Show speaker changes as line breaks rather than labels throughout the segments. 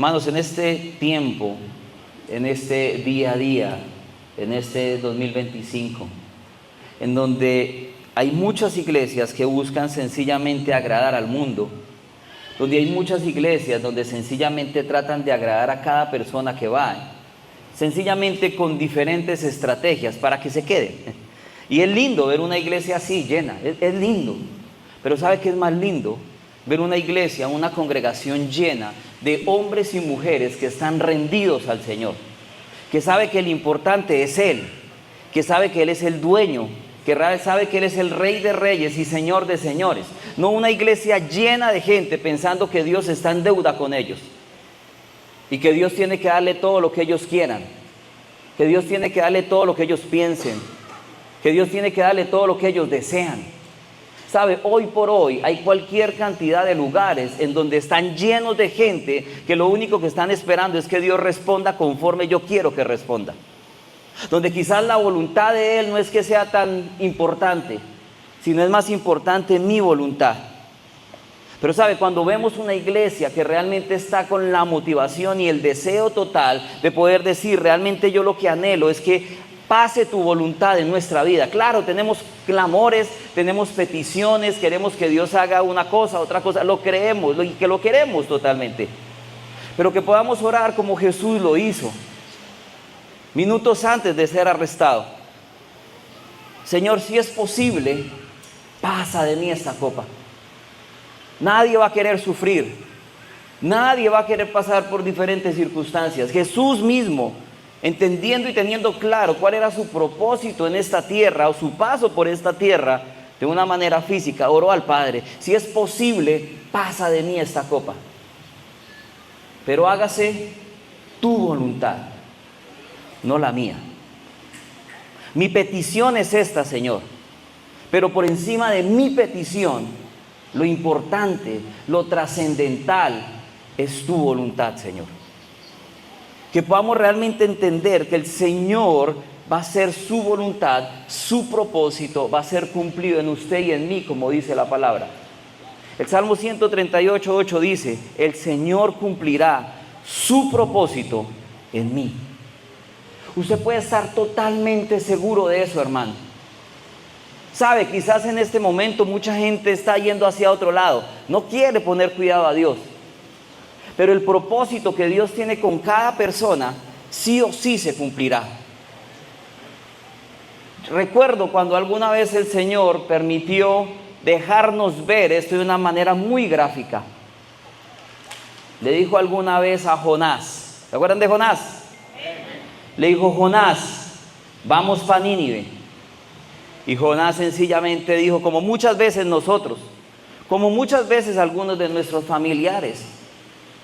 Hermanos, en este tiempo, en este día a día, en este 2025, en donde hay muchas iglesias que buscan sencillamente agradar al mundo, donde hay muchas iglesias donde sencillamente tratan de agradar a cada persona que va, sencillamente con diferentes estrategias para que se queden. Y es lindo ver una iglesia así, llena, es lindo. Pero ¿sabe qué es más lindo? Ver una iglesia, una congregación llena de hombres y mujeres que están rendidos al Señor, que sabe que el importante es Él, que sabe que Él es el dueño, que sabe que Él es el Rey de Reyes y Señor de Señores. No una iglesia llena de gente pensando que Dios está en deuda con ellos y que Dios tiene que darle todo lo que ellos quieran, que Dios tiene que darle todo lo que ellos piensen, que Dios tiene que darle todo lo que ellos desean. ¿Sabe? Hoy por hoy hay cualquier cantidad de lugares en donde están llenos de gente que lo único que están esperando es que Dios responda conforme yo quiero que responda. Donde quizás la voluntad de Él no es que sea tan importante, sino es más importante mi voluntad. Pero ¿sabe? Cuando vemos una iglesia que realmente está con la motivación y el deseo total de poder decir, realmente yo lo que anhelo es que pase tu voluntad en nuestra vida. Claro, tenemos clamores, tenemos peticiones, queremos que Dios haga una cosa, otra cosa, lo creemos, que lo queremos totalmente. Pero que podamos orar como Jesús lo hizo, minutos antes de ser arrestado. Señor, si es posible, pasa de mí esta copa. Nadie va a querer sufrir, nadie va a querer pasar por diferentes circunstancias. Jesús mismo, entendiendo y teniendo claro cuál era su propósito en esta tierra o su paso por esta tierra de una manera física, oró al Padre: si es posible, pasa de mí esta copa, pero hágase tu voluntad, no la mía. Mi petición es esta, Señor, pero por encima de mi petición, lo importante, lo trascendental es tu voluntad, Señor. Que podamos realmente entender que el Señor va a hacer su voluntad, su propósito va a ser cumplido en usted y en mí, como dice la palabra. El Salmo 138:8 dice: el Señor cumplirá su propósito en mí. Usted puede estar totalmente seguro de eso, hermano. Sabe, quizás en este momento mucha gente está yendo hacia otro lado, no quiere poner cuidado a Dios. Pero el propósito que Dios tiene con cada persona, sí o sí se cumplirá. Recuerdo cuando alguna vez el Señor permitió dejarnos ver esto de una manera muy gráfica. Le dijo alguna vez a Jonás, ¿se acuerdan de Jonás? Le dijo: Jonás, vamos para Nínive. Y Jonás sencillamente dijo, como muchas veces nosotros, como muchas veces algunos de nuestros familiares,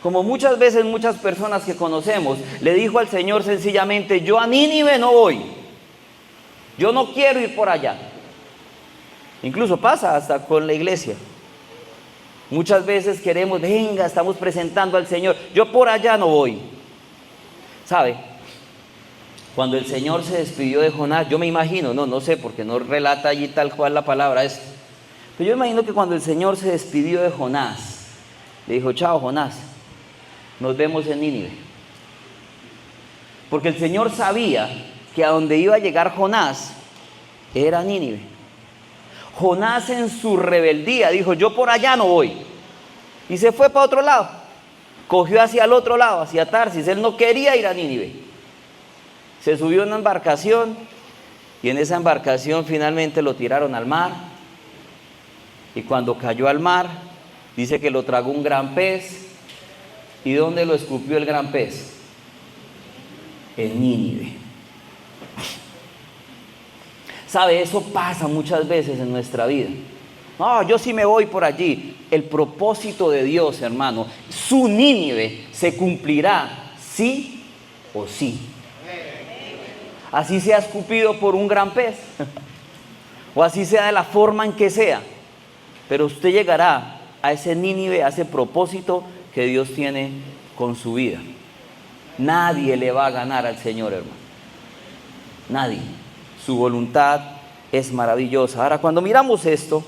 como muchas veces muchas personas que conocemos, le dijo al Señor sencillamente: yo a Nínive no voy, yo no quiero ir por allá. Incluso pasa hasta con la iglesia. Muchas veces queremos, venga, estamos presentando al Señor, yo por allá no voy. ¿Sabe? Cuando el Señor se despidió de Jonás, yo me imagino, no sé, porque no relata allí tal cual la palabra es, pero yo imagino que cuando el Señor se despidió de Jonás, le dijo: chao, Jonás, nos vemos en Nínive. Porque el Señor sabía que a donde iba a llegar Jonás era Nínive. Jonás en su rebeldía dijo: yo por allá no voy, y se fue para otro lado, cogió hacia el otro lado, hacia Tarsis. Él no quería ir a Nínive. Se subió en una embarcación y en esa embarcación finalmente lo tiraron al mar, y cuando cayó al mar dice que lo tragó un gran pez. ¿Y dónde lo escupió el gran pez? En Nínive. ¿Sabe? Eso pasa muchas veces en nuestra vida. No, yo sí me voy por allí. El propósito de Dios, hermano, su Nínive se cumplirá sí o sí. Así sea escupido por un gran pez, o así sea de la forma en que sea, pero usted llegará a ese Nínive, a ese propósito que Dios tiene con su vida. Nadie le va a ganar al Señor, hermano. Nadie. Su voluntad es maravillosa. Ahora, cuando miramos esto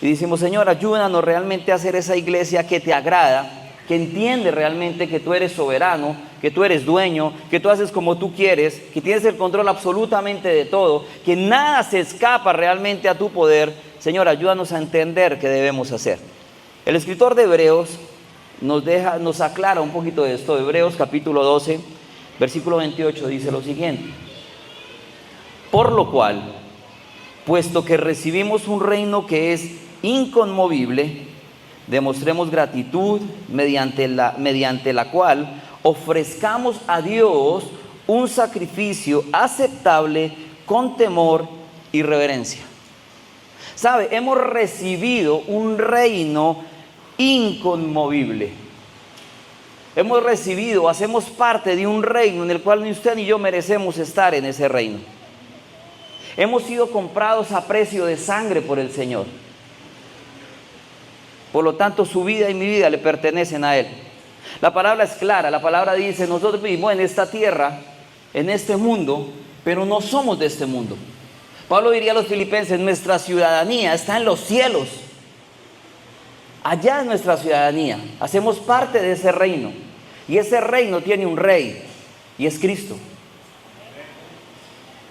y decimos: Señor, ayúdanos realmente a hacer esa iglesia que te agrada, que entiende realmente que tú eres soberano, que tú eres dueño, que tú haces como tú quieres, que tienes el control absolutamente de todo, que nada se escapa realmente a tu poder. Señor, ayúdanos a entender qué debemos hacer. El escritor de Hebreos nos aclara un poquito de esto. Hebreos capítulo 12, versículo 28 dice lo siguiente: por lo cual, puesto que recibimos un reino que es inconmovible, demostremos gratitud mediante la cual ofrezcamos a Dios un sacrificio aceptable con temor y reverencia. ¿Sabe? Hemos recibido un reino inconmovible. Hacemos parte de un reino en el cual ni usted ni yo merecemos estar en ese reino. Hemos sido comprados a precio de sangre por el Señor. Por lo tanto, su vida y mi vida le pertenecen a Él. La palabra es clara, la palabra dice: nosotros vivimos en esta tierra, en este mundo, pero no somos de este mundo. Pablo diría a los filipenses: nuestra ciudadanía está en los cielos. Allá es nuestra ciudadanía, hacemos parte de ese reino. Y ese reino tiene un rey, y es Cristo.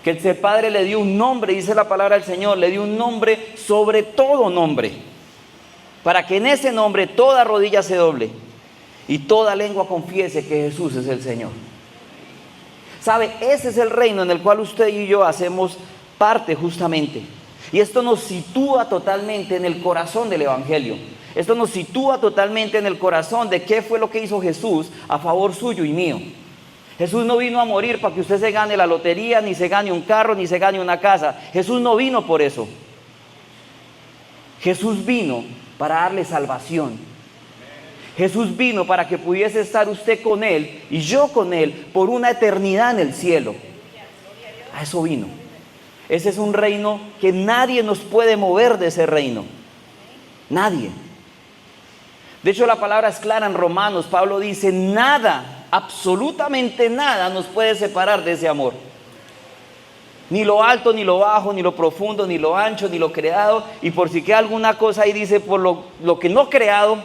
Que el Padre le dio un nombre, dice la palabra del Señor, le dio un nombre sobre todo nombre, para que en ese nombre toda rodilla se doble y toda lengua confiese que Jesús es el Señor. ¿Sabe? Ese es el reino en el cual usted y yo hacemos parte justamente. Y esto nos sitúa totalmente en el corazón del Evangelio. Esto nos sitúa totalmente en el corazón de qué fue lo que hizo Jesús a favor suyo y mío. Jesús no vino a morir para que usted se gane la lotería, ni se gane un carro, ni se gane una casa. Jesús no vino por eso. Jesús vino para darle salvación. Jesús vino para que pudiese estar usted con Él y yo con Él por una eternidad en el cielo. A eso vino. Ese es un reino que nadie nos puede mover de ese reino. Nadie. De hecho, la palabra es clara en Romanos. Pablo dice: nada, absolutamente nada nos puede separar de ese amor. Ni lo alto, ni lo bajo, ni lo profundo, ni lo ancho, ni lo creado. Y por si queda alguna cosa ahí, dice: por lo que no creado,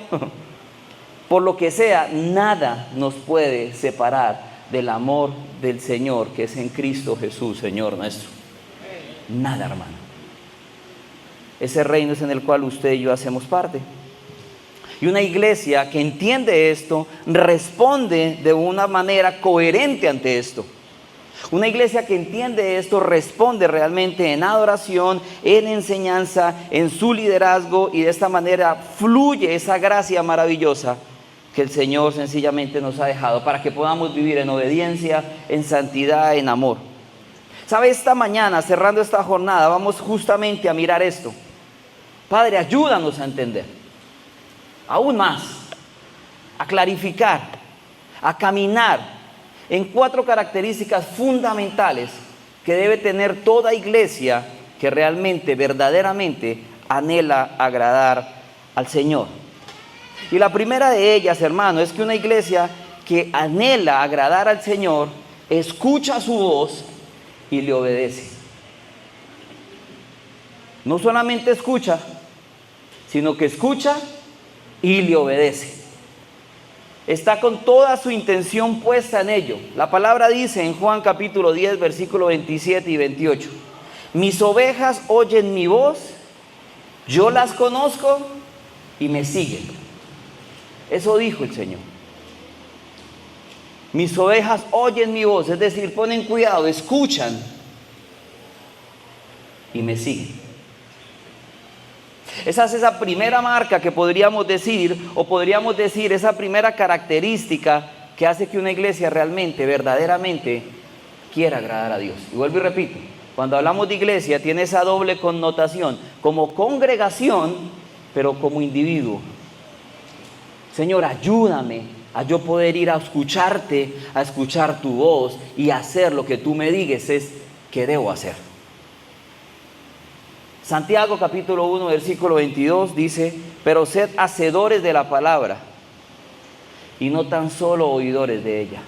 por lo que sea, nada nos puede separar del amor del Señor, que es en Cristo Jesús, Señor nuestro. Nada, hermano. Ese reino es en el cual usted y yo hacemos parte. Y una iglesia que entiende esto responde de una manera coherente ante esto. Una iglesia que entiende esto responde realmente en adoración, en enseñanza, en su liderazgo, y de esta manera fluye esa gracia maravillosa que el Señor sencillamente nos ha dejado para que podamos vivir en obediencia, en santidad, en amor. ¿Sabe? Esta mañana, cerrando esta jornada, vamos justamente a mirar esto. Padre, ayúdanos a entender aún más, a clarificar, a caminar en 4 características fundamentales que debe tener toda iglesia que realmente, verdaderamente anhela agradar al Señor. Y la primera de ellas, hermano, es que una iglesia que anhela agradar al Señor escucha su voz y le obedece. No solamente escucha, sino que escucha y le obedece. Está con toda su intención puesta en ello. La palabra dice en Juan capítulo 10, versículo 27 y 28: mis ovejas oyen mi voz, yo las conozco y me siguen. Eso dijo el Señor. Mis ovejas oyen mi voz, es decir, ponen cuidado, escuchan y me siguen. Esa es esa primera marca que podríamos decir, o podríamos decir esa primera característica que hace que una iglesia realmente, verdaderamente quiera agradar a Dios. Y vuelvo y repito, cuando hablamos de iglesia tiene esa doble connotación, como congregación, pero como individuo. Señor, ayúdame a yo poder ir a escucharte, a escuchar tu voz y hacer lo que tú me digas es que debo hacer. Santiago capítulo 1 versículo 22 dice: pero sed hacedores de la palabra y no tan solo oidores de ella.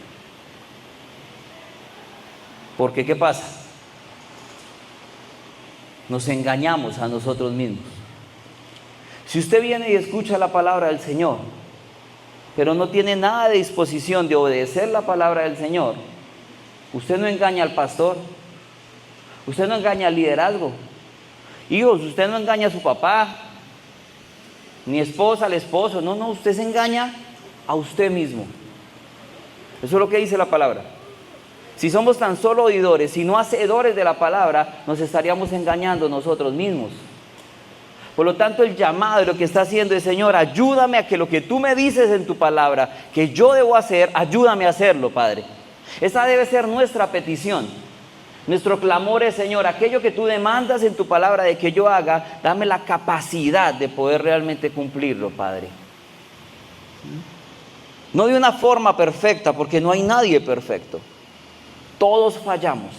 Porque ¿qué pasa? Nos engañamos a nosotros mismos. Si usted viene y escucha la palabra del Señor, pero no tiene nada de disposición de obedecer la palabra del Señor, usted no engaña al pastor, usted no engaña al liderazgo. Hijos, usted no engaña a su papá, ni esposa al esposo, no, usted se engaña a usted mismo. Eso es lo que dice la palabra. Si somos tan solo oidores y no hacedores de la palabra, nos estaríamos engañando nosotros mismos. Por lo tanto, el llamado, lo que está haciendo es: Señor, ayúdame a que lo que tú me dices en tu palabra, que yo debo hacer, ayúdame a hacerlo, Padre. Esa debe ser nuestra petición. Nuestro clamor es: Señor, aquello que tú demandas en tu palabra de que yo haga, dame la capacidad de poder realmente cumplirlo, Padre. No de una forma perfecta, porque no hay nadie perfecto. Todos fallamos,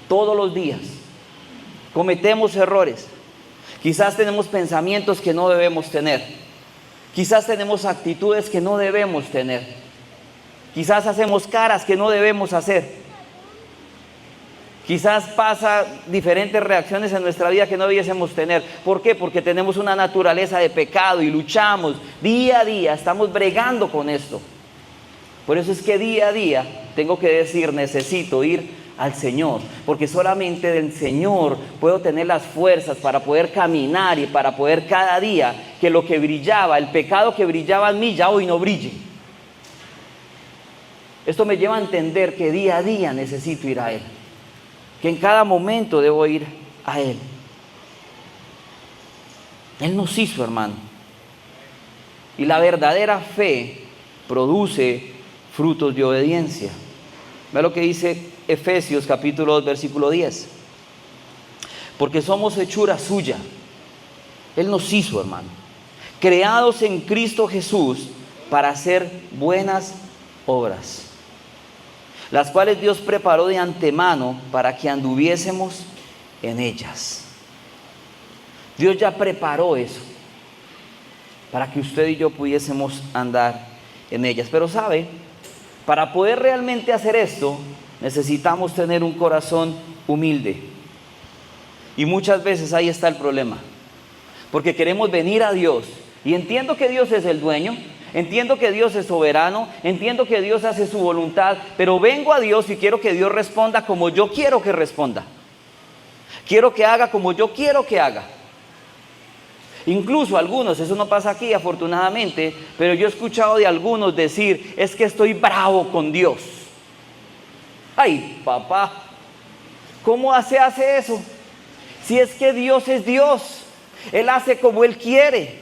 todos los días. Cometemos errores. Quizás tenemos pensamientos que no debemos tener. Quizás tenemos actitudes que no debemos tener. Quizás hacemos caras que no debemos hacer. Quizás pasa diferentes reacciones en nuestra vida que no debiésemos tener. ¿Por qué? Porque tenemos una naturaleza de pecado y luchamos día a día, estamos bregando con esto. Por eso es que día a día tengo que decir: necesito ir al Señor, porque solamente del Señor puedo tener las fuerzas para poder caminar y para poder cada día que lo que brillaba, el pecado que brillaba en mí, ya hoy no brille. Esto me lleva a entender que día a día necesito ir a Él, que en cada momento debo ir a Él. Él nos hizo, hermano, y la verdadera fe produce frutos de obediencia. Vea lo que dice Efesios capítulo 2 versículo 10. Porque somos hechura suya. Él nos hizo, hermano, creados en Cristo Jesús para hacer buenas obras, las cuales Dios preparó de antemano para que anduviésemos en ellas. Dios ya preparó eso para que usted y yo pudiésemos andar en ellas. Pero sabe, para poder realmente hacer esto, necesitamos tener un corazón humilde. Y muchas veces ahí está el problema, porque queremos venir a Dios, y entiendo que Dios es el dueño, entiendo que Dios es soberano, entiendo que Dios hace su voluntad, pero vengo a Dios y quiero que Dios responda como yo quiero que responda. Quiero que haga como yo quiero que haga. Incluso algunos, eso no pasa aquí afortunadamente, pero yo he escuchado de algunos decir: es que estoy bravo con Dios. Ay, papá, ¿cómo se hace eso? Si es que Dios es Dios, Él hace como Él quiere,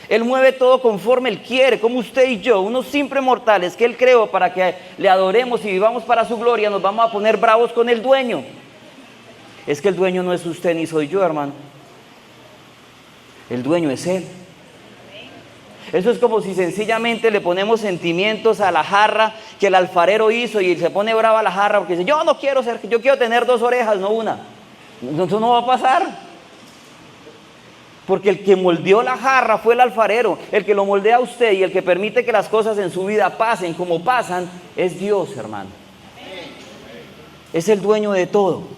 Él mueve todo conforme Él quiere, como usted y yo, unos simples mortales que Él creó para que le adoremos y vivamos para su gloria, nos vamos a poner bravos con el dueño. Es que el dueño no es usted ni soy yo, hermano. El dueño es Él. Eso es como si sencillamente le ponemos sentimientos a la jarra que el alfarero hizo y se pone brava la jarra porque dice: yo no quiero ser, yo quiero tener 2 orejas, no una. Eso no va a pasar. Porque el que moldeó la jarra fue el alfarero. El que lo moldea a usted y el que permite que las cosas en su vida pasen como pasan es Dios, hermano. Es el dueño de todo.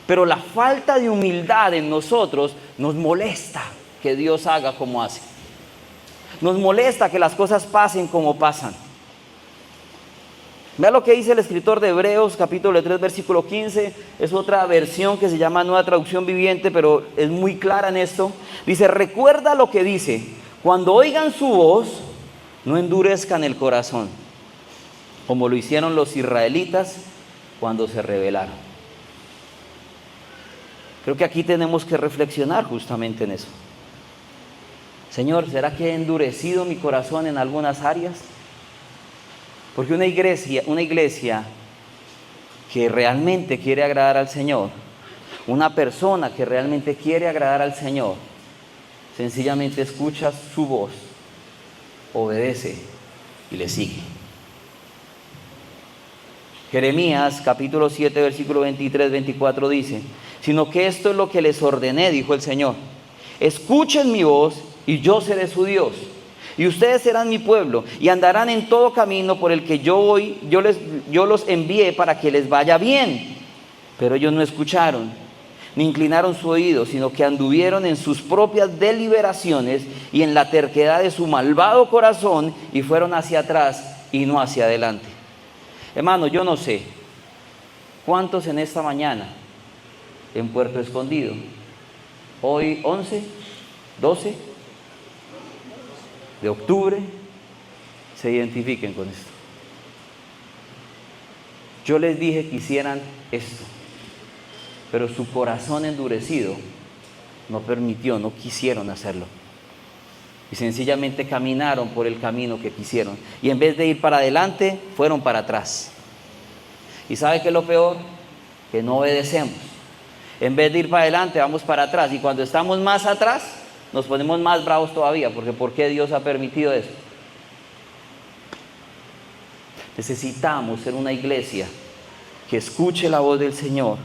Pero la falta de humildad en nosotros nos molesta que Dios haga como hace. Nos molesta que las cosas pasen como pasan. Vea lo que dice el escritor de Hebreos capítulo 3 versículo 15. Es otra versión que se llama Nueva Traducción Viviente, pero es muy clara en esto. Dice: recuerda lo que dice: cuando oigan su voz, no endurezcan el corazón, como lo hicieron los israelitas cuando se rebelaron. Creo que aquí tenemos que reflexionar justamente en eso. Señor, ¿será que he endurecido mi corazón en algunas áreas? Porque una iglesia que realmente quiere agradar al Señor, una persona que realmente quiere agradar al Señor, sencillamente escucha su voz, obedece y le sigue. Jeremías capítulo 7 versículo 23-24 dice: sino que esto es lo que les ordené, dijo el Señor: escuchen mi voz y yo seré su Dios, y ustedes serán mi pueblo, y andarán en todo camino por el que yo los envié para que les vaya bien. Pero ellos no escucharon, ni inclinaron su oído, sino que anduvieron en sus propias deliberaciones y en la terquedad de su malvado corazón, y fueron hacia atrás y no hacia adelante. Hermano, yo no sé cuántos en esta mañana en Puerto Escondido, hoy 11, 12 de octubre, se identifiquen con esto. Yo les dije que hicieran esto, pero su corazón endurecido no permitió, no quisieron hacerlo. Y sencillamente caminaron por el camino que quisieron. Y en vez de ir para adelante, fueron para atrás. ¿Y sabe qué es lo peor? Que no obedecemos. En vez de ir para adelante, vamos para atrás. Y cuando estamos más atrás, nos ponemos más bravos todavía. Porque ¿por qué Dios ha permitido eso? Necesitamos ser una iglesia que escuche la voz del Señor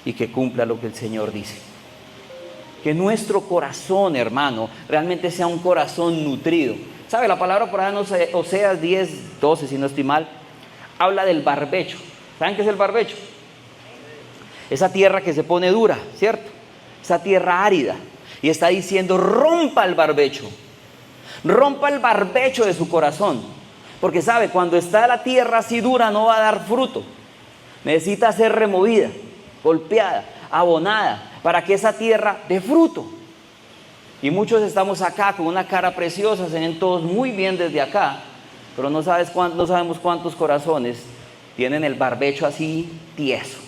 y que cumpla lo que el Señor dice. Que nuestro corazón, hermano, realmente sea un corazón nutrido. ¿Sabe? La palabra por ahí en Oseas 10, 12, si no estoy mal, habla del barbecho. ¿Saben qué es el barbecho? Esa tierra que se pone dura, ¿cierto? Esa tierra árida. Y está diciendo, rompa el barbecho. Rompa el barbecho de su corazón. Porque sabe, cuando está la tierra así dura no va a dar fruto. Necesita ser removida, golpeada, abonada, para que esa tierra dé fruto. Y muchos estamos acá con una cara preciosa, se ven todos muy bien desde acá, pero no sabemos cuántos corazones tienen el barbecho así tieso.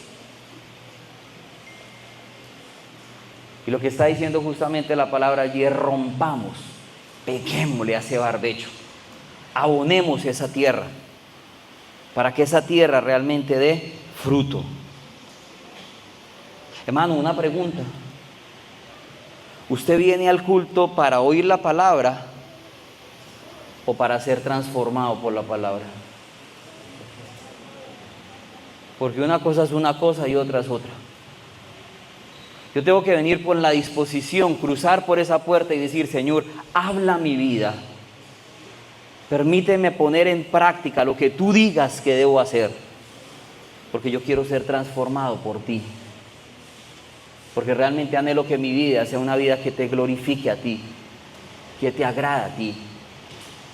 Y lo que está diciendo justamente la palabra allí es rompamos, peguémosle a ese barbecho, abonemos esa tierra, para que esa tierra realmente dé fruto. Hermano, una pregunta. ¿Usted viene al culto para oír la palabra o para ser transformado por la palabra? Porque una cosa es una cosa y otra es otra. Yo tengo que venir con la disposición, cruzar por esa puerta y decir, Señor, habla mi vida. Permíteme poner en práctica lo que tú digas que debo hacer. Porque yo quiero ser transformado por ti. Porque realmente anhelo que mi vida sea una vida que te glorifique a ti, que te agrada a ti,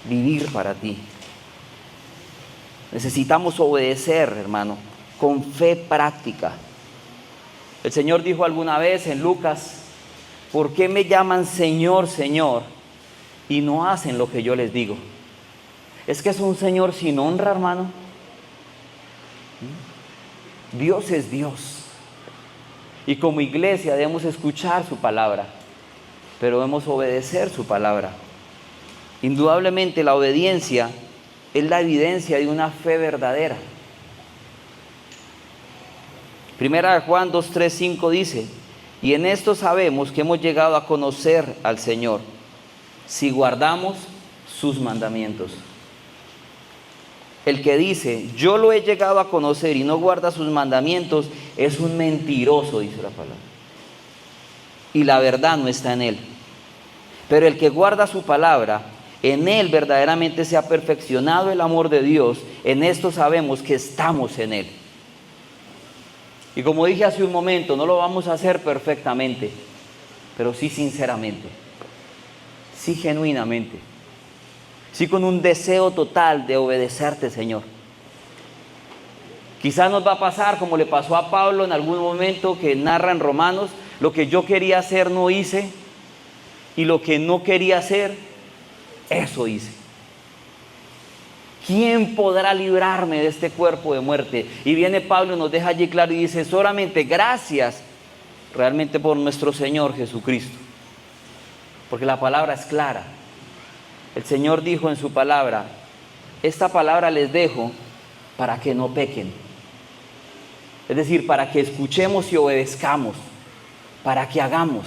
vivir para ti. Necesitamos obedecer, hermano, con fe práctica. El Señor dijo alguna vez en Lucas, ¿por qué me llaman Señor, Señor, y no hacen lo que yo les digo? Es que es un Señor sin honra, hermano. Dios es Dios. Y como iglesia debemos escuchar su palabra, pero debemos obedecer su palabra. Indudablemente la obediencia es la evidencia de una fe verdadera. Primera de Juan 2, 3, 5 dice, y en esto sabemos que hemos llegado a conocer al Señor, si guardamos sus mandamientos. El que dice, yo lo he llegado a conocer y no guarda sus mandamientos, es un mentiroso, dice la palabra. Y la verdad no está en él. Pero el que guarda su palabra, en él verdaderamente se ha perfeccionado el amor de Dios. En esto sabemos que estamos en él. Y como dije hace un momento, no lo vamos a hacer perfectamente, pero sí sinceramente, sí genuinamente. Sí, con un deseo total de obedecerte, Señor. Quizás nos va a pasar como le pasó a Pablo en algún momento que narra en Romanos, lo que yo quería hacer no hice, y lo que no quería hacer, eso hice. ¿Quién podrá librarme de este cuerpo de muerte? Y viene Pablo y nos deja allí claro y dice, solamente gracias realmente por nuestro Señor Jesucristo. Porque la palabra es clara. El Señor dijo en su palabra, esta palabra les dejo para que no pequen. Es decir, para que escuchemos y obedezcamos, para que hagamos.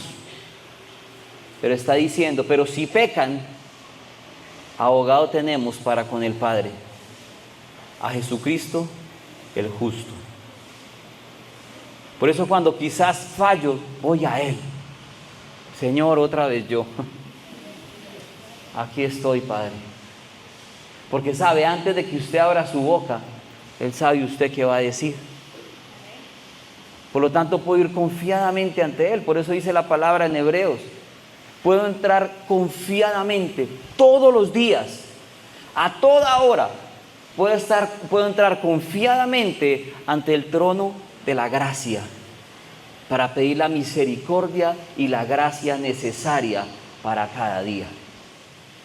Pero está diciendo, pero si pecan, abogado tenemos para con el Padre, a Jesucristo el justo. Por eso cuando quizás fallo, voy a Él. Señor, otra vez yo. Aquí estoy, Padre. Porque sabe, antes de que usted abra su boca, Él sabe usted qué va a decir. Por lo tanto, puedo ir confiadamente ante Él. Por eso dice la palabra en Hebreos. Puedo entrar confiadamente todos los días, a toda hora. Puedo entrar confiadamente ante el trono de la gracia para pedir la misericordia y la gracia necesaria para cada día.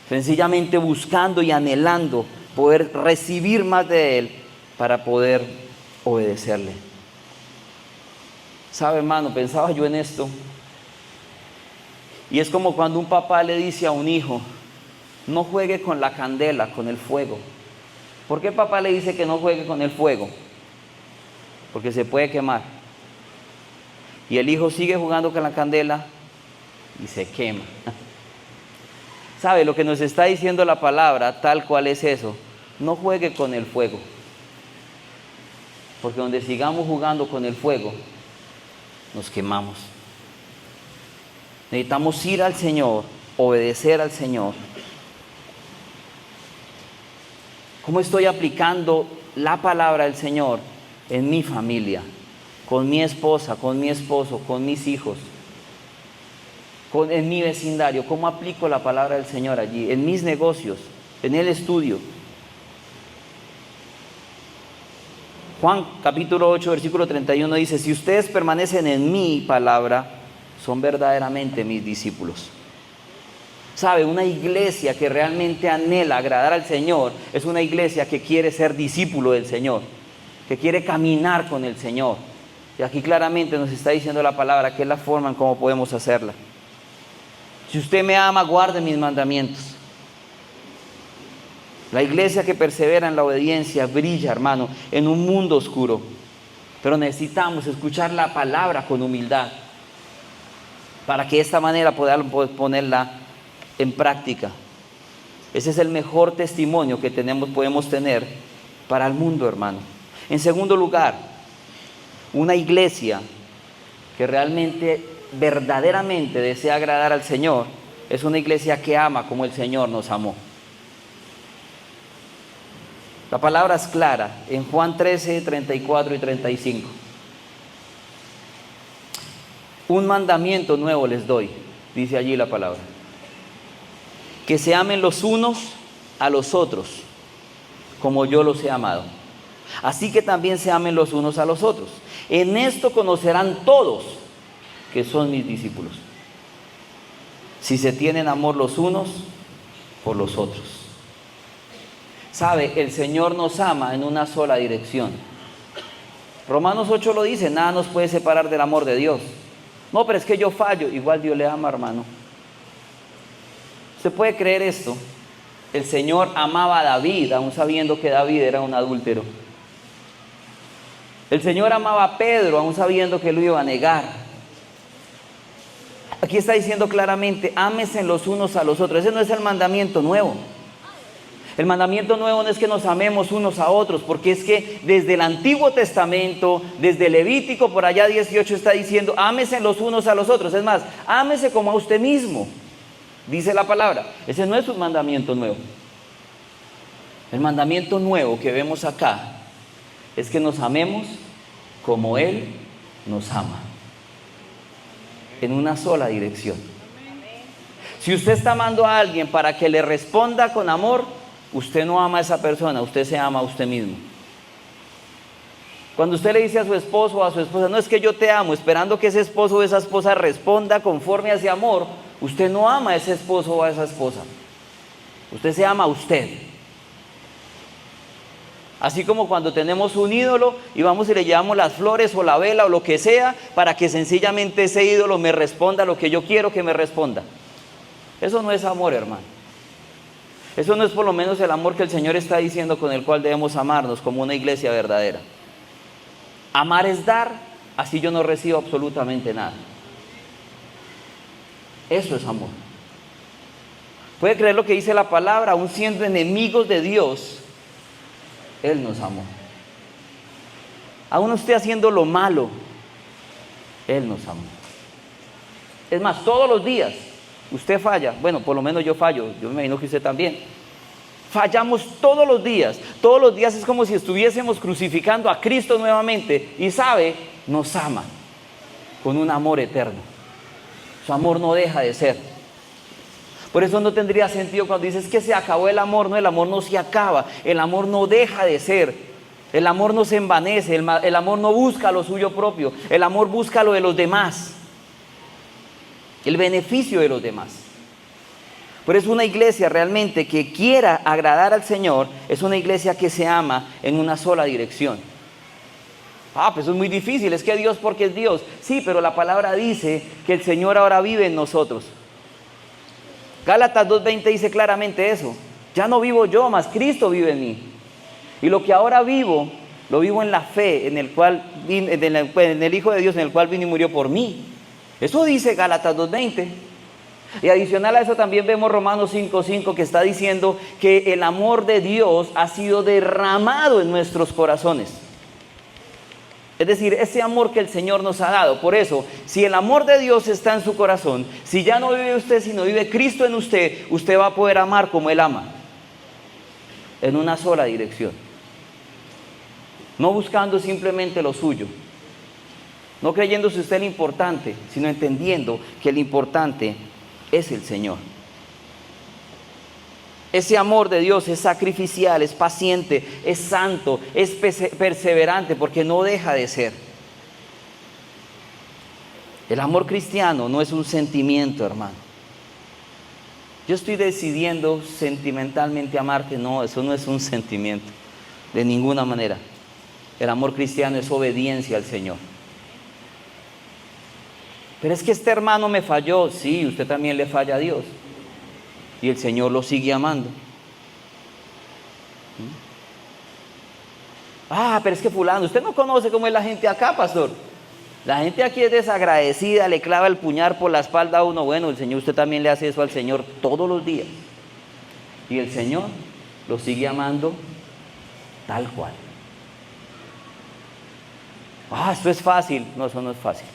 Sencillamente buscando y anhelando poder recibir más de Él para poder obedecerle. ¿Sabe, hermano? Pensaba yo en esto. Y es como cuando un papá le dice a un hijo, no juegue con la candela, con el fuego. ¿Por qué papá le dice que no juegue con el fuego? Porque se puede quemar. Y el hijo sigue jugando con la candela y se quema. ¿Sabe? Lo que nos está diciendo la palabra, tal cual es eso. No juegue con el fuego. Porque donde sigamos jugando con el fuego, nos quemamos. Necesitamos ir al Señor, obedecer al Señor. ¿Cómo estoy aplicando la palabra del Señor en mi familia? Con mi esposa, con mi esposo, con mis hijos, en mi vecindario. ¿Cómo aplico la palabra del Señor allí? En mis negocios, en el estudio. Juan capítulo 8, versículo 31 dice, si ustedes permanecen en mi palabra, son verdaderamente mis discípulos. ¿Sabe? Una iglesia que realmente anhela agradar al Señor es una iglesia que quiere ser discípulo del Señor, que quiere caminar con el Señor. Y aquí claramente nos está diciendo la palabra que es la forma en cómo podemos hacerla. Si usted me ama, guarde mis mandamientos. La iglesia que persevera en la obediencia brilla, hermano, en un mundo oscuro. Pero necesitamos escuchar la palabra con humildad para que de esta manera podamos ponerla en práctica. Ese es el mejor testimonio que podemos tener para el mundo, hermano. En segundo lugar, una iglesia que realmente, verdaderamente desea agradar al Señor, es una iglesia que ama como el Señor nos amó. La palabra es clara en Juan 13, 34 y 35. Un mandamiento nuevo les doy, dice allí la palabra. Que se amen los unos a los otros, como yo los he amado. Así que también se amen los unos a los otros. En esto conocerán todos que son mis discípulos, si se tienen amor los unos por los otros. ¿Sabe? El Señor nos ama en una sola dirección. Romanos 8 lo dice, nada nos puede separar del amor de Dios. No, pero es que yo fallo, igual Dios le ama, hermano. ¿Usted puede creer esto? El Señor amaba a David, aún sabiendo que David era un adúltero. El Señor amaba a Pedro, aún sabiendo que lo iba a negar. Aquí está diciendo claramente, ámense los unos a los otros. Ese no es el mandamiento nuevo. El mandamiento nuevo no es que nos amemos unos a otros, porque es que desde el Antiguo Testamento, desde Levítico, por allá 18 está diciendo, ámense los unos a los otros. Es más, ámese como a usted mismo, dice la palabra. Ese no es un mandamiento nuevo. El mandamiento nuevo que vemos acá es que nos amemos como Él nos ama, en una sola dirección. Si usted está amando a alguien para que le responda con amor, usted no ama a esa persona, usted se ama a usted mismo. Cuando usted le dice a su esposo o a su esposa, no, es que yo te amo, esperando que ese esposo o esa esposa responda conforme a ese amor, usted no ama a ese esposo o a esa esposa. Usted se ama a usted. Así como cuando tenemos un ídolo y vamos y le llevamos las flores o la vela o lo que sea para que sencillamente ese ídolo me responda lo que yo quiero que me responda. Eso no es amor, hermano. Eso no es por lo menos el amor que el Señor está diciendo con el cual debemos amarnos como una iglesia verdadera. Amar es dar, así yo no recibo absolutamente nada. Eso es amor. ¿Puede creer lo que dice la palabra? Aún siendo enemigos de Dios, Él nos amó. Aún usted haciendo lo malo, Él nos amó. Es más, todos los días usted falla. Bueno, por lo menos yo fallo. Yo me imagino que usted también. Fallamos todos los días. Todos los días es como si estuviésemos crucificando a Cristo nuevamente. Y sabe, nos ama con un amor eterno. Su amor no deja de ser. Por eso no tendría sentido cuando dices que se acabó el amor. No, el amor no se acaba, el amor no deja de ser. El amor no se envanece, el amor no busca lo suyo propio, el amor busca lo de los demás, el beneficio de los demás. Por eso una iglesia realmente que quiera agradar al Señor es una iglesia que se ama en una sola dirección. Pues es muy difícil, es que Dios porque es Dios. Sí, pero la palabra dice que el Señor ahora vive en nosotros. Gálatas 2:20 dice claramente eso. Ya no vivo yo, mas Cristo vive en mí. Y lo que ahora vivo, lo vivo en la fe en el Hijo de Dios, en el cual vino y murió por mí. Eso dice Gálatas 2:20. Y adicional a eso también vemos Romanos 5:5, que está diciendo que el amor de Dios ha sido derramado en nuestros corazones. Es decir, ese amor que el Señor nos ha dado. Por eso, si el amor de Dios está en su corazón, si ya no vive usted, sino vive Cristo en usted, usted va a poder amar como Él ama, en una sola dirección. No buscando simplemente lo suyo, no creyéndose usted el importante, sino entendiendo que el importante es el Señor. Ese amor de Dios es sacrificial, es paciente, es santo, es perseverante, porque no deja de ser. El amor cristiano no es un sentimiento, hermano. Yo estoy decidiendo sentimentalmente amarte. No, eso no es un sentimiento, de ninguna manera. El amor cristiano es obediencia al Señor. Pero es que este hermano me falló. Sí, usted también le falla a Dios. Y el Señor lo sigue amando. Pero es que fulano, usted no conoce cómo es la gente acá, pastor. La gente aquí es desagradecida, le clava el puñal por la espalda a uno. Bueno, el Señor, usted también le hace eso al Señor todos los días. Y el Señor lo sigue amando tal cual. Esto es fácil. No, eso no es fácil.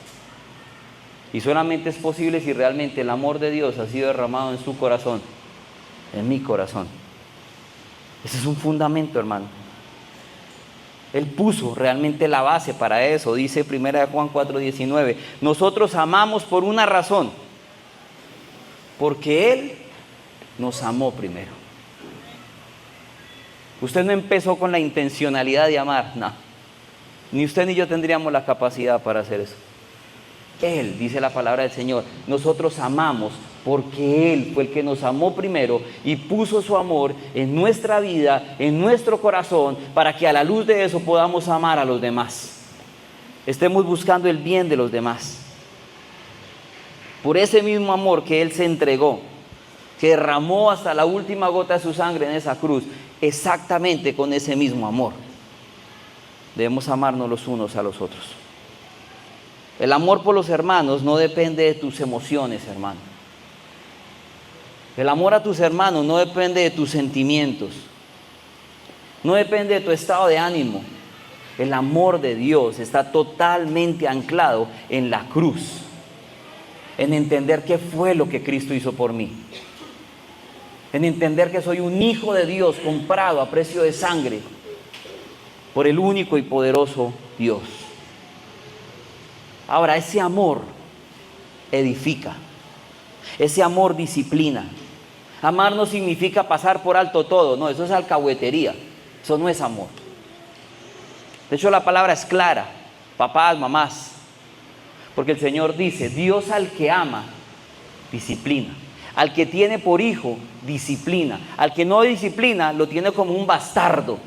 Y solamente es posible si realmente el amor de Dios ha sido derramado en su corazón, en mi corazón. Ese es un fundamento, hermano. Él puso realmente la base para eso. Dice 1 Juan 4:19. Nosotros amamos por una razón. Porque Él nos amó primero. Usted no empezó con la intencionalidad de amar, no. Ni usted ni yo tendríamos la capacidad para hacer eso. Él, dice la palabra del Señor, nosotros amamos porque Él fue el que nos amó primero y puso su amor en nuestra vida, en nuestro corazón, para que a la luz de eso podamos amar a los demás. Estemos buscando el bien de los demás. Por ese mismo amor que Él se entregó, que derramó hasta la última gota de su sangre en esa cruz, exactamente con ese mismo amor debemos amarnos los unos a los otros. El amor por los hermanos no depende de tus emociones, hermano. El amor a tus hermanos no depende de tus sentimientos. No depende de tu estado de ánimo. El amor de Dios está totalmente anclado en la cruz. En entender qué fue lo que Cristo hizo por mí. En entender que soy un hijo de Dios comprado a precio de sangre por el único y poderoso Dios. Ahora, ese amor edifica, ese amor disciplina. Amar no significa pasar por alto todo, no, eso es alcahuetería, eso no es amor. De hecho, la palabra es clara, papás, mamás, porque el Señor dice, Dios al que ama, disciplina. Al que tiene por hijo, disciplina. Al que no disciplina, lo tiene como un bastardo.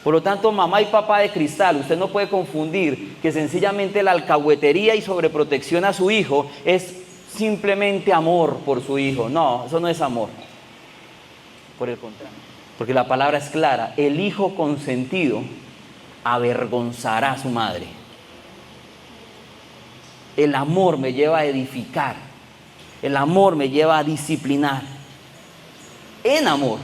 Por lo tanto, mamá y papá de cristal, usted no puede confundir que sencillamente la alcahuetería y sobreprotección a su hijo es simplemente amor por su hijo. No, eso no es amor. Por el contrario. Porque la palabra es clara. El hijo consentido avergonzará a su madre. El amor me lleva a edificar. El amor me lleva a disciplinar. En amor.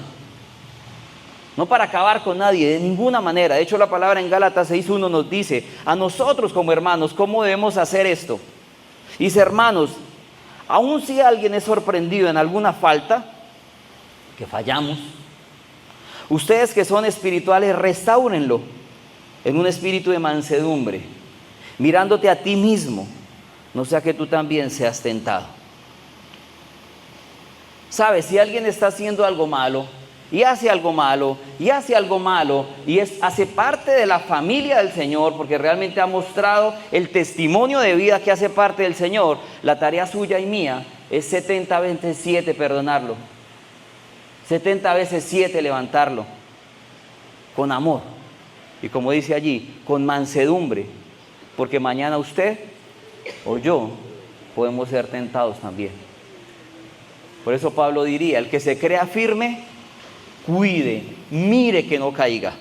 No para acabar con nadie, de ninguna manera. De hecho, la palabra en Gálatas 6:1 nos dice, a nosotros como hermanos, ¿cómo debemos hacer esto? Dice, hermanos, aun si alguien es sorprendido en alguna falta, que fallamos, ustedes que son espirituales, restáurenlo en un espíritu de mansedumbre, mirándote a ti mismo, no sea que tú también seas tentado. ¿Sabes? Si alguien está haciendo algo malo, y hace algo malo, y hace algo malo, y hace parte de la familia del Señor, porque realmente ha mostrado el testimonio de vida que hace parte del Señor, la tarea suya y mía es 70 veces 7 perdonarlo, 70 veces 7 levantarlo, con amor, y como dice allí, con mansedumbre, porque mañana usted o yo podemos ser tentados también. Por eso Pablo diría, el que se crea firme, cuide, mire que no caiga,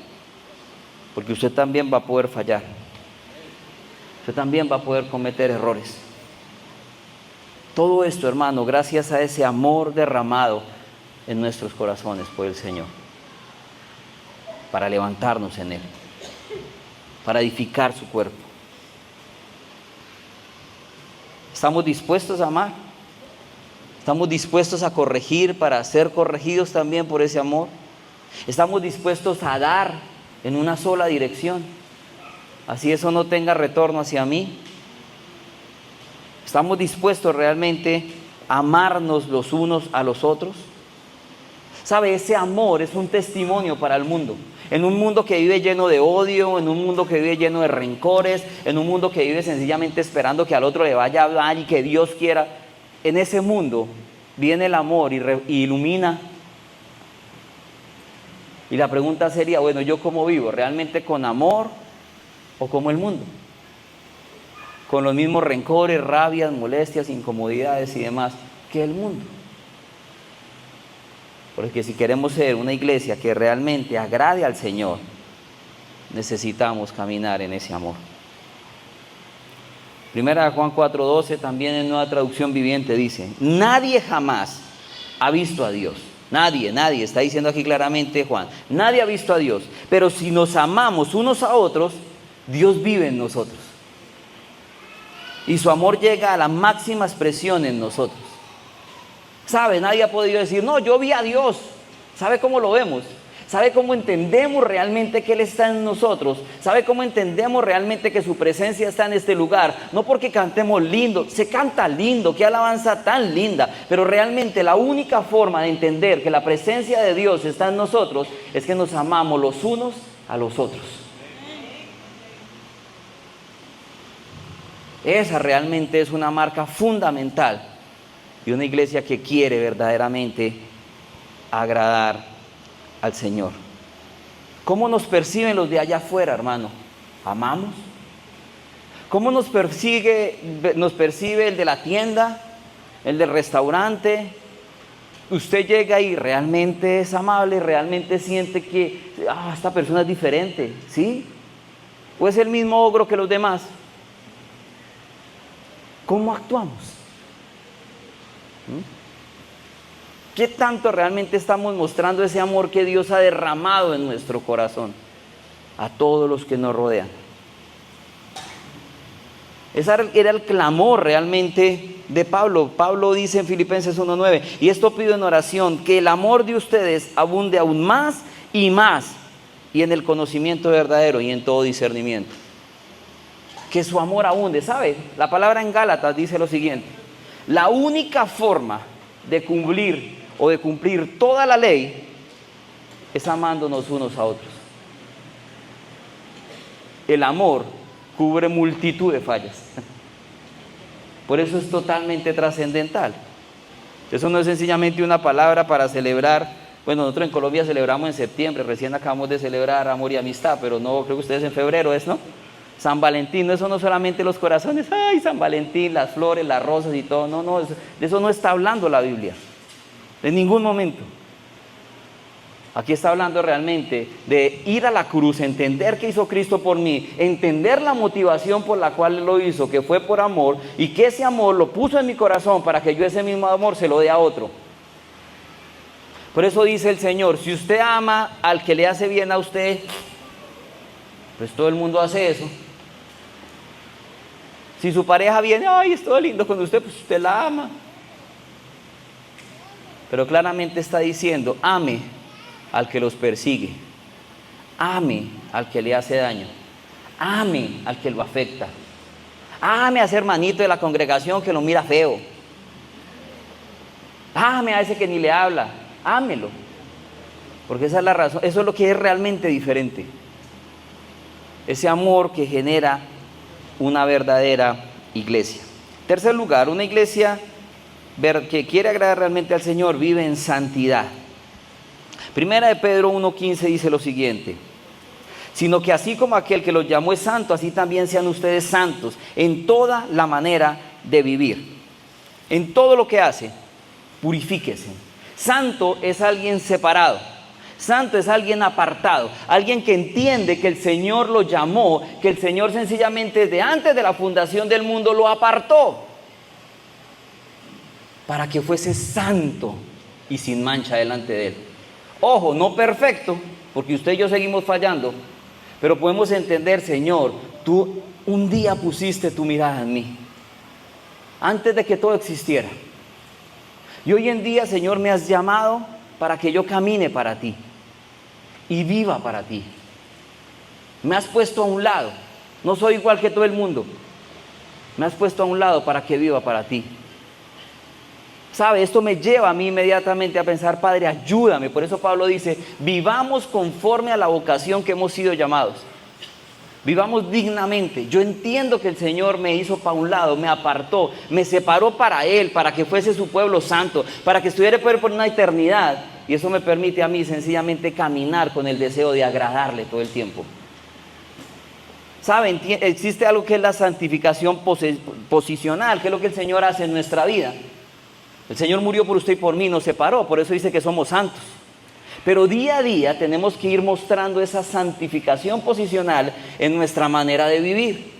porque usted también va a poder fallar, usted también va a poder cometer errores. Todo esto, hermano, gracias a ese amor derramado en nuestros corazones por el Señor, para levantarnos en Él, para edificar su cuerpo. ¿Estamos dispuestos a amar? ¿Estamos dispuestos a corregir para ser corregidos también por ese amor? ¿Estamos dispuestos a dar en una sola dirección? Así eso no tenga retorno hacia mí. ¿Estamos dispuestos realmente a amarnos los unos a los otros? ¿Sabe? Ese amor es un testimonio para el mundo. En un mundo que vive lleno de odio, en un mundo que vive lleno de rencores, en un mundo que vive sencillamente esperando que al otro le vaya mal y que Dios quiera. En ese mundo viene el amor y ilumina. Y la pregunta sería, bueno, ¿yo cómo vivo? ¿Realmente con amor o como el mundo? Con los mismos rencores, rabias, molestias, incomodidades y demás que el mundo. Porque si queremos ser una iglesia que realmente agrade al Señor, necesitamos caminar en ese amor. Primera de Juan 4:12, también en Nueva Traducción Viviente dice, nadie jamás ha visto a Dios. Nadie, está diciendo aquí claramente Juan, nadie ha visto a Dios, pero si nos amamos unos a otros, Dios vive en nosotros. Y su amor llega a la máxima expresión en nosotros. ¿Sabe? Nadie ha podido decir, no, yo vi a Dios. ¿Sabe cómo lo vemos? ¿Sabe cómo entendemos realmente que Él está en nosotros? ¿Sabe cómo entendemos realmente que su presencia está en este lugar? No porque cantemos lindo, se canta lindo, qué alabanza tan linda, pero realmente la única forma de entender que la presencia de Dios está en nosotros es que nos amamos los unos a los otros. Esa realmente es una marca fundamental de una iglesia que quiere verdaderamente agradar al Señor. ¿Cómo nos perciben los de allá afuera, hermano? ¿Amamos? ¿Cómo nos percibe el de la tienda, el del restaurante? Usted llega y realmente es amable, realmente siente que esta persona es diferente, ¿sí? ¿O es el mismo ogro que los demás? ¿Cómo actuamos? ¿Qué tanto realmente estamos mostrando ese amor que Dios ha derramado en nuestro corazón a todos los que nos rodean? Ese era el clamor realmente de Pablo. Pablo dice en Filipenses 1:9, y esto pido en oración, que el amor de ustedes abunde aún más y más, y en el conocimiento verdadero y en todo discernimiento. Que su amor abunde. ¿Sabe? La palabra en Gálatas dice lo siguiente, la única forma de cumplir toda la ley es amándonos unos a otros. El amor cubre multitud de fallas. Por eso es totalmente trascendental. Eso no es sencillamente una palabra para celebrar. Bueno, nosotros en Colombia celebramos en septiembre, recién acabamos de celebrar amor y amistad, pero no, creo que ustedes en febrero es, ¿no? San Valentín, eso no solamente los corazones, ay, San Valentín, las flores, las rosas y todo, no, de eso no está hablando la Biblia, en ningún momento. Aquí está hablando realmente de ir a la cruz, entender qué hizo Cristo por mí, entender la motivación por la cual lo hizo, que fue por amor, y que ese amor lo puso en mi corazón para que yo ese mismo amor se lo dé a otro. Por eso dice el Señor, si usted ama al que le hace bien a usted, pues todo el mundo hace eso. Si su pareja viene, ay, es todo lindo con usted, pues usted la ama. Pero claramente está diciendo, ame al que los persigue, ame al que le hace daño. ame al que lo afecta. Ame a ese hermanito de la congregación que lo mira feo. Ame a ese que ni le habla. Ámelo. Porque esa es la razón, eso es lo que es realmente diferente. Ese amor que genera una verdadera iglesia. Tercer lugar, una iglesia que quiere agradar realmente al Señor vive en santidad. Primera de Pedro 1:15 dice lo siguiente: sino que así como aquel que los llamó es santo, así también sean ustedes santos en toda la manera de vivir. En todo lo que hace, purifíquese. Santo es alguien separado. Santo es alguien apartado, alguien que entiende que el Señor lo llamó, que el Señor sencillamente desde antes de la fundación del mundo lo apartó para que fuese santo y sin mancha delante de Él. Ojo, no perfecto, porque usted y yo seguimos fallando, pero podemos entender: Señor, tú un día pusiste tu mirada en mí, antes de que todo existiera. Y hoy en día, Señor, me has llamado para que yo camine para ti y viva para ti. Me has puesto a un lado. No soy igual que todo el mundo. Me has puesto a un lado para que viva para ti. ¿Sabe? Esto me lleva a mí inmediatamente a pensar: Padre, ayúdame. Por eso Pablo dice: vivamos conforme a la vocación que hemos sido llamados. Vivamos dignamente. Yo entiendo que el Señor me hizo para un lado, me apartó, me separó para Él, para que fuese su pueblo santo, para que estuviera por una eternidad. Y eso me permite a mí sencillamente caminar con el deseo de agradarle todo el tiempo. ¿Saben? Existe algo que es la santificación posicional, que es lo que el Señor hace en nuestra vida. El Señor murió por usted y por mí, nos separó, por eso dice que somos santos. Pero día a día tenemos que ir mostrando esa santificación posicional en nuestra manera de vivir.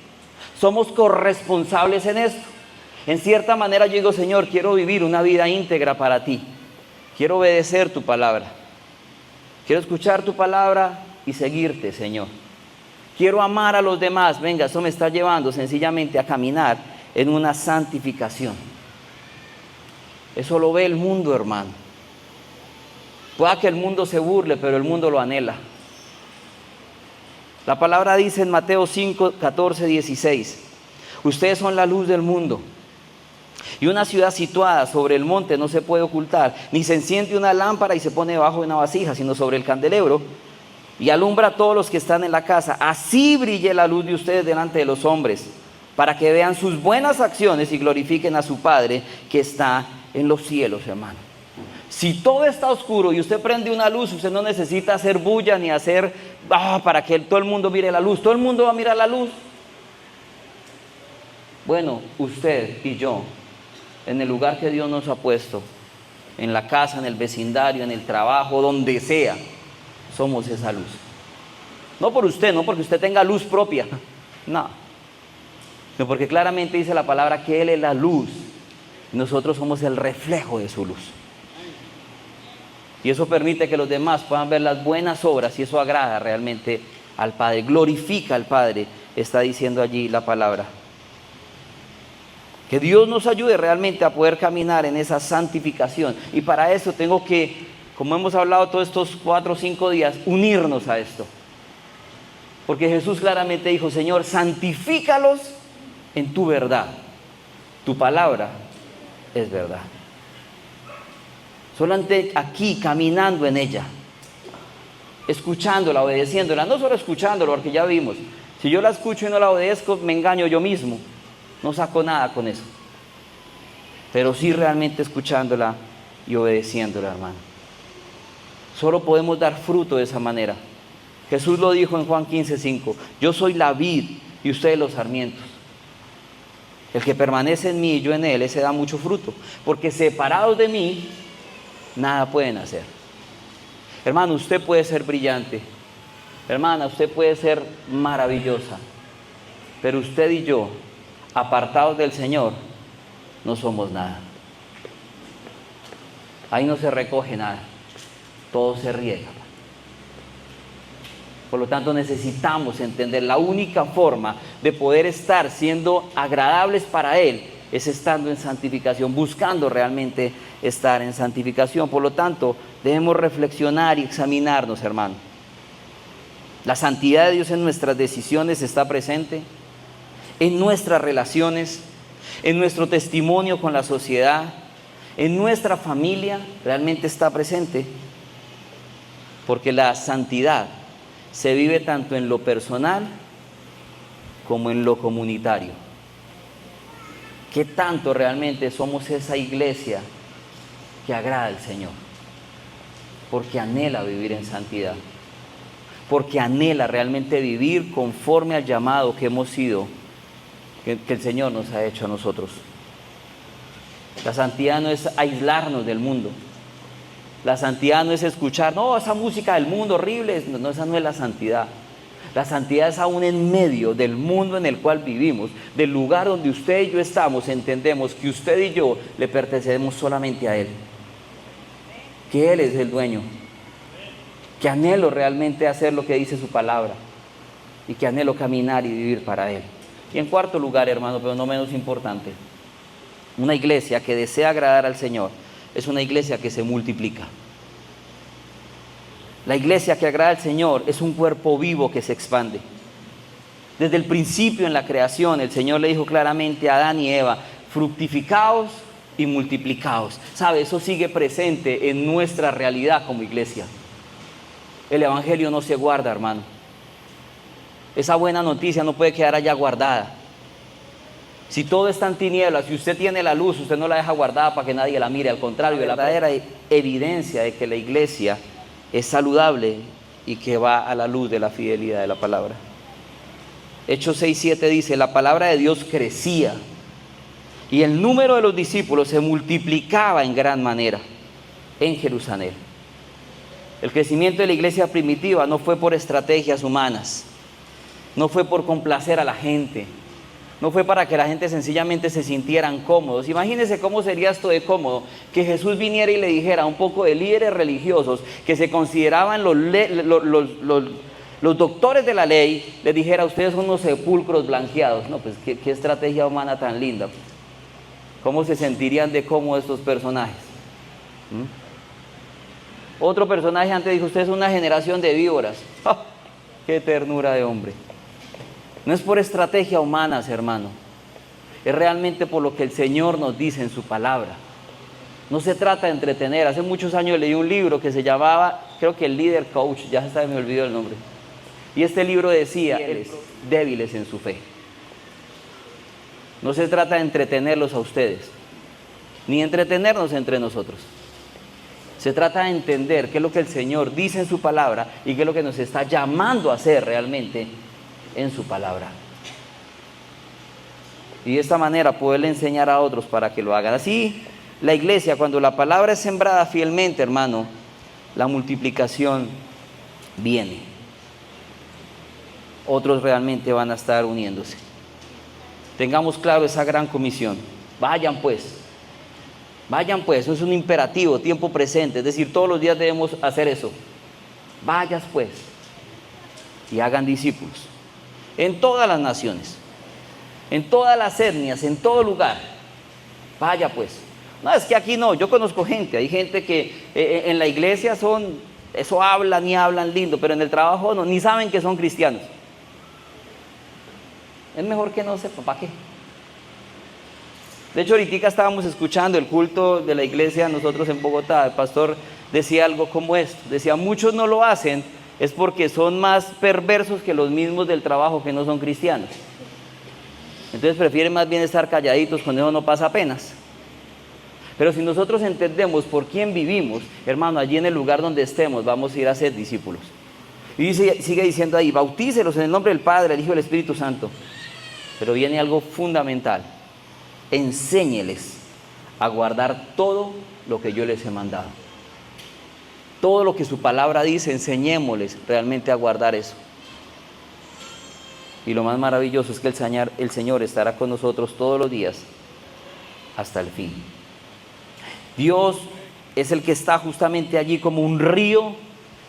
Somos corresponsables en esto. En cierta manera yo digo: Señor, quiero vivir una vida íntegra para ti. Quiero obedecer tu palabra. Quiero escuchar tu palabra y seguirte, Señor. Quiero amar a los demás. Venga, eso me está llevando sencillamente a caminar en una santificación. Eso lo ve el mundo, hermano. Pueda que el mundo se burle, pero el mundo lo anhela. La palabra dice en Mateo 5, 14, 16: ustedes son la luz del mundo. Y una ciudad situada sobre el monte no se puede ocultar, ni se enciende una lámpara y se pone debajo de una vasija, sino sobre el candelero, y alumbra a todos los que están en la casa. Así brille la luz de ustedes delante de los hombres, para que vean sus buenas acciones y glorifiquen a su Padre que está en los cielos, hermano. Si todo está oscuro y usted prende una luz, usted no necesita hacer bulla ni hacer para que todo el mundo mire la luz. Todo el mundo va a mirar la luz. Bueno, usted y yo, en el lugar que Dios nos ha puesto, en la casa, en el vecindario, en el trabajo, donde sea, somos esa luz. No por usted, no porque usted tenga luz propia, no, sino porque claramente dice la palabra que Él es la luz y nosotros somos el reflejo de su luz. Y eso permite que los demás puedan ver las buenas obras, y eso agrada realmente al Padre, glorifica al Padre, está diciendo allí la palabra. Que Dios nos ayude realmente a poder caminar en esa santificación. Y para eso tengo que, como hemos hablado todos estos 4 o 5 días, unirnos a esto. Porque Jesús claramente dijo: Señor, santifícalos en tu verdad. Tu palabra es verdad. Solamente aquí, caminando en ella, escuchándola, obedeciéndola, no solo escuchándola, porque ya vimos, si yo la escucho y no la obedezco, me engaño yo mismo, no saco nada con eso. Pero sí realmente escuchándola y obedeciéndola, hermano. Solo podemos dar fruto de esa manera. Jesús lo dijo en Juan 15:5: yo soy la vid y ustedes los sarmientos. El que permanece en mí y yo en él, ese da mucho fruto, porque separados de mí, nada pueden hacer. Hermano, usted puede ser brillante. Hermana, usted puede ser maravillosa. Pero usted y yo, apartados del Señor, no somos nada. Ahí no se recoge nada. Todo se riega. Por lo tanto, necesitamos entender la única forma de poder estar siendo agradables para Él es estando en santificación, buscando realmente estar en santificación. Por lo tanto, debemos reflexionar y examinarnos, hermano. La santidad de Dios en nuestras decisiones está presente, en nuestras relaciones, en nuestro testimonio con la sociedad, en nuestra familia, realmente está presente. Porque la santidad se vive tanto en lo personal como en lo comunitario. ¿Qué tanto realmente somos esa iglesia que agrada al Señor? Porque anhela vivir en santidad, porque anhela realmente vivir conforme al llamado que hemos sido, que el Señor nos ha hecho a nosotros. La santidad no es aislarnos del mundo. La santidad no es escuchar, no, esa música del mundo horrible, no, esa no es la santidad. La santidad es aún en medio del mundo en el cual vivimos, del lugar donde usted y yo estamos, entendemos que usted y yo le pertenecemos solamente a Él, que Él es el dueño, que anhelo realmente hacer lo que dice su palabra y que anhelo caminar y vivir para Él. Y en cuarto lugar, hermano, pero no menos importante, una iglesia que desea agradar al Señor es una iglesia que se multiplica. La iglesia que agrada al Señor es un cuerpo vivo que se expande. Desde el principio en la creación, el Señor le dijo claramente a Adán y Eva, fructificaos y multiplicaos. ¿Sabe? Eso sigue presente en nuestra realidad como iglesia. El evangelio no se guarda, hermano. Esa buena noticia no puede quedar allá guardada. Si todo está en tinieblas, si usted tiene la luz, usted no la deja guardada para que nadie la mire. Al contrario, la verdadera evidencia de que la iglesia es saludable y que va a la luz de la fidelidad de la palabra. Hechos 6:7 dice, la palabra de Dios crecía y el número de los discípulos se multiplicaba en gran manera en Jerusalén. El crecimiento de la iglesia primitiva no fue por estrategias humanas, no fue por complacer a la gente, no fue para que la gente sencillamente se sintieran cómodos. Imagínense cómo sería esto de cómodo, que Jesús viniera y le dijera a un poco de líderes religiosos que se consideraban los doctores de la ley, les dijera, ustedes son unos sepulcros blanqueados. No, pues qué estrategia humana tan linda. ¿Cómo se sentirían de cómodos estos personajes? Otro personaje antes dijo, ustedes son una generación de víboras. ¡Oh! ¡Qué ternura de hombre! No es por estrategia humanas, hermano. Es realmente por lo que el Señor nos dice en su palabra. No se trata de entretener. Hace muchos años leí un libro que se llamaba, creo que el Líder Coach, ya hasta me olvidó el nombre. Y este libro decía, débiles en su fe. No se trata de entretenerlos a ustedes, ni entretenernos entre nosotros. Se trata de entender qué es lo que el Señor dice en su palabra y qué es lo que nos está llamando a hacer realmente en su palabra. Y de esta manera poderle enseñar a otros para que lo hagan. Así, la iglesia, cuando la palabra es sembrada fielmente, hermano, la multiplicación viene. Otros realmente van a estar uniéndose. Tengamos claro esa gran comisión. Vayan pues, eso es un imperativo, tiempo presente, es decir, todos los días debemos hacer eso. Vayas pues y hagan discípulos en todas las naciones, en todas las etnias, en todo lugar. Vaya pues. No, es que aquí no, yo conozco gente, hay gente que en la iglesia eso hablan y hablan lindo, pero en el trabajo no, ni saben que son cristianos. Es mejor que no sepa, ¿para qué? De hecho, ahorita estábamos escuchando el culto de la iglesia nosotros en Bogotá. El pastor decía algo como esto. Decía, muchos no lo hacen, es porque son más perversos que los mismos del trabajo que no son cristianos. Entonces prefieren más bien estar calladitos, con eso no pasa apenas. Pero si nosotros entendemos por quién vivimos, hermano, allí en el lugar donde estemos vamos a ir a ser discípulos. Y sigue diciendo ahí, bautícelos en el nombre del Padre, del Hijo y del Espíritu Santo. Pero viene algo fundamental. Enséñeles a guardar todo lo que yo les he mandado. Todo lo que su palabra dice, enseñémosles realmente a guardar eso. Y lo más maravilloso es que el Señor estará con nosotros todos los días hasta el fin. Dios es el que está justamente allí como un río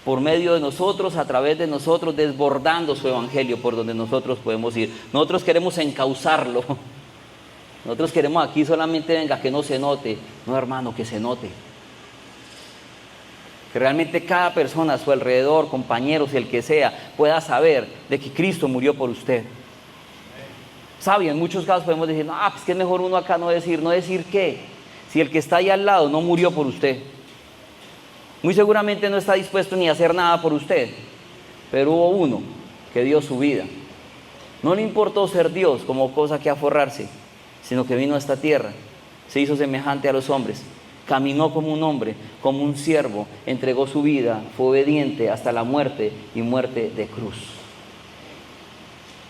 por medio de nosotros, a través de nosotros, desbordando su evangelio por donde nosotros podemos ir. Nosotros queremos encauzarlo. Nosotros queremos aquí solamente venga que no se note. No, hermano, que se note. Que realmente cada persona a su alrededor, compañeros, el que sea, pueda saber de que Cristo murió por usted. Sabio, en muchos casos podemos decir, no, pues que es mejor uno acá no decir qué, si el que está ahí al lado no murió por usted. Muy seguramente no está dispuesto ni a hacer nada por usted, pero hubo uno que dio su vida. No le importó ser Dios como cosa que aforrarse, sino que vino a esta tierra, se hizo semejante a los hombres, caminó como un hombre, como un siervo, entregó su vida, fue obediente hasta la muerte y muerte de cruz.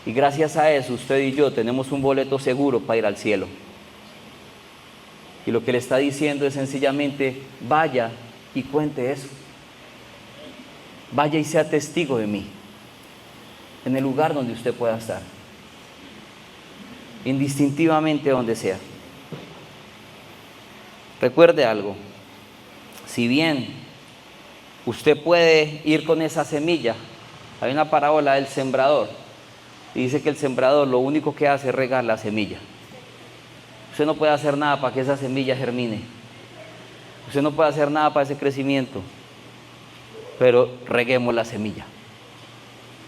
Y gracias a eso usted y yo tenemos un boleto seguro para ir al cielo. Y lo que le está diciendo es sencillamente, vaya y cuente eso. Vaya y sea testigo de mí, en el lugar donde usted pueda estar, indistintivamente donde sea. Recuerde algo, si bien usted puede ir con esa semilla, hay una parábola del sembrador, y dice que el sembrador lo único que hace es regar la semilla. Usted no puede hacer nada para que esa semilla germine, usted no puede hacer nada para ese crecimiento, pero reguemos la semilla.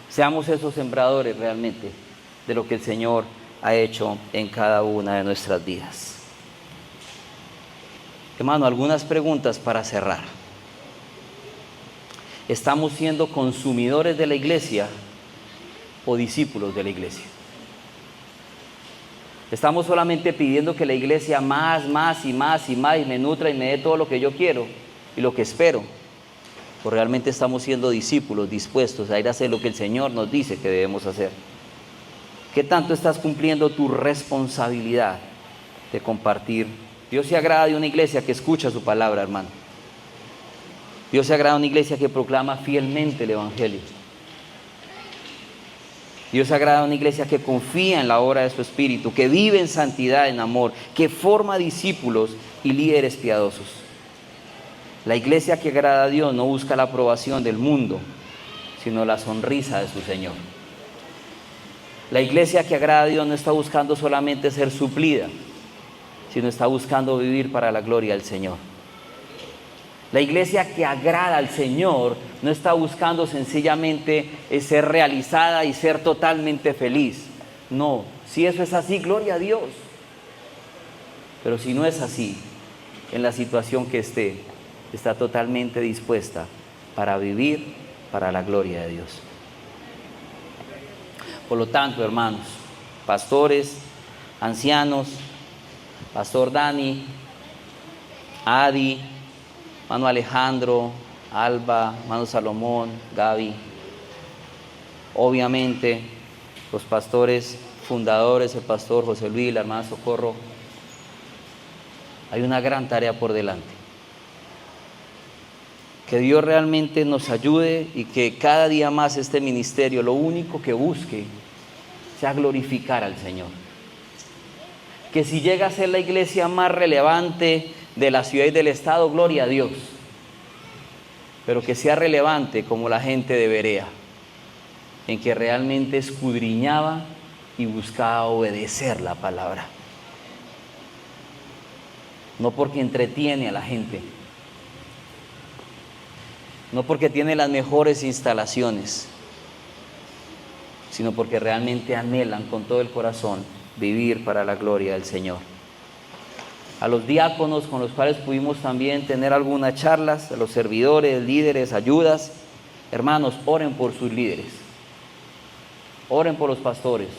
Seamos esos sembradores realmente de lo que el Señor ha hecho en cada una de nuestras vidas. Hermano, algunas preguntas para cerrar. ¿Estamos siendo consumidores de la iglesia o discípulos de la iglesia? ¿Estamos solamente pidiendo que la iglesia más y me nutra y me dé todo lo que yo quiero y lo que espero? ¿O realmente estamos siendo discípulos dispuestos a ir a hacer lo que el Señor nos dice que debemos hacer? ¿Qué tanto estás cumpliendo tu responsabilidad de compartir? Dios se agrada de una iglesia que escucha su palabra, hermano. Dios se agrada de una iglesia que proclama fielmente el evangelio. Dios se agrada de una iglesia que confía en la obra de su Espíritu, que vive en santidad, en amor, que forma discípulos y líderes piadosos. La iglesia que agrada a Dios no busca la aprobación del mundo, sino la sonrisa de su Señor. La iglesia que agrada a Dios no está buscando solamente ser suplida, sino está buscando vivir para la gloria del Señor. La iglesia que agrada al Señor no está buscando sencillamente ser realizada y ser totalmente feliz. No, si eso es así, gloria a Dios. Pero si no es así, en la situación que esté, está totalmente dispuesta para vivir para la gloria de Dios. Por lo tanto, hermanos, pastores, ancianos, Pastor Dani, Adi, hermano Alejandro, Alba, hermano Salomón, Gaby, obviamente los pastores fundadores, el pastor José Luis, la hermana Socorro, hay una gran tarea por delante. Que Dios realmente nos ayude y que cada día más este ministerio lo único que busque sea glorificar al Señor. Que si llega a ser la iglesia más relevante de la ciudad y del estado, gloria a Dios. Pero que sea relevante como la gente de Berea, en que realmente escudriñaba y buscaba obedecer la palabra. No porque entretiene a la gente, no porque tiene las mejores instalaciones, sino porque realmente anhelan con todo el corazón vivir para la gloria del Señor. A los diáconos con los cuales pudimos también tener algunas charlas, a los servidores, líderes, ayudas, hermanos, oren por sus líderes, oren por los pastores,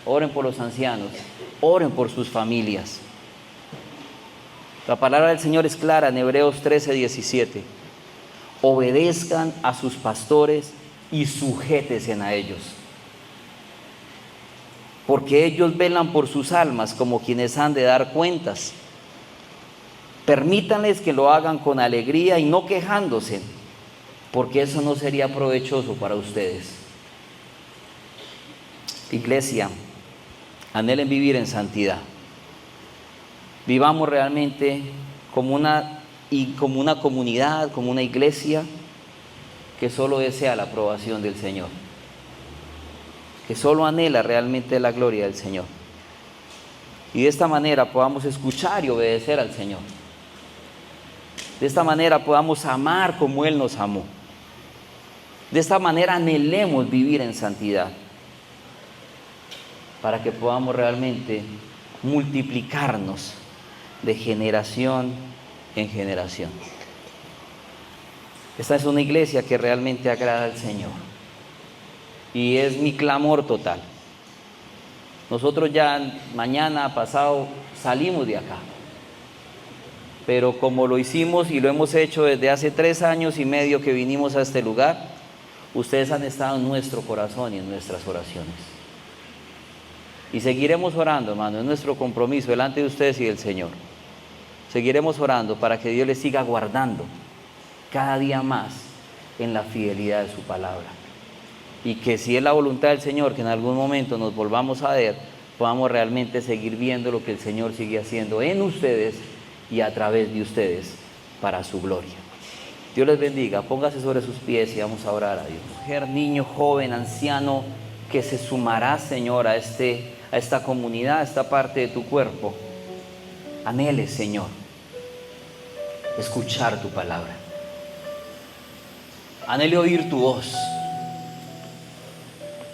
oren por los ancianos, oren por sus familias. La palabra del Señor es clara en Hebreos 13:17. Obedezcan a sus pastores y sujétense a ellos, porque ellos velan por sus almas como quienes han de dar cuentas. Permítanles que lo hagan con alegría y no quejándose, porque eso no sería provechoso para ustedes. Iglesia, anhelen vivir en santidad. Vivamos realmente como una comunidad, como una iglesia que solo desea la aprobación del Señor, que solo anhela realmente la gloria del Señor. Y de esta manera podamos escuchar y obedecer al Señor. De esta manera podamos amar como Él nos amó. De esta manera anhelemos vivir en santidad, para que podamos realmente multiplicarnos de generación en generación. Esta es una iglesia que realmente agrada al Señor, y es mi clamor total. Nosotros ya mañana, pasado, salimos de acá, pero como lo hicimos y lo hemos hecho desde hace 3 años y medio que vinimos a este lugar, ustedes han estado en nuestro corazón y en nuestras oraciones. Y seguiremos orando, hermano, es nuestro compromiso delante de ustedes y del Señor. Seguiremos orando para que Dios les siga guardando cada día más en la fidelidad de su palabra. Y que si es la voluntad del Señor que en algún momento nos volvamos a ver, podamos realmente seguir viendo lo que el Señor sigue haciendo en ustedes y a través de ustedes para su gloria. Dios les bendiga, póngase sobre sus pies y vamos a orar a Dios. Mujer, niño, joven, anciano, que se sumará, Señor, a esta comunidad, a esta parte de tu cuerpo. Anhele, Señor, escuchar tu palabra. Anhele oír tu voz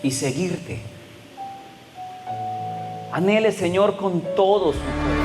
y seguirte. Anhele, Señor, con todo su corazón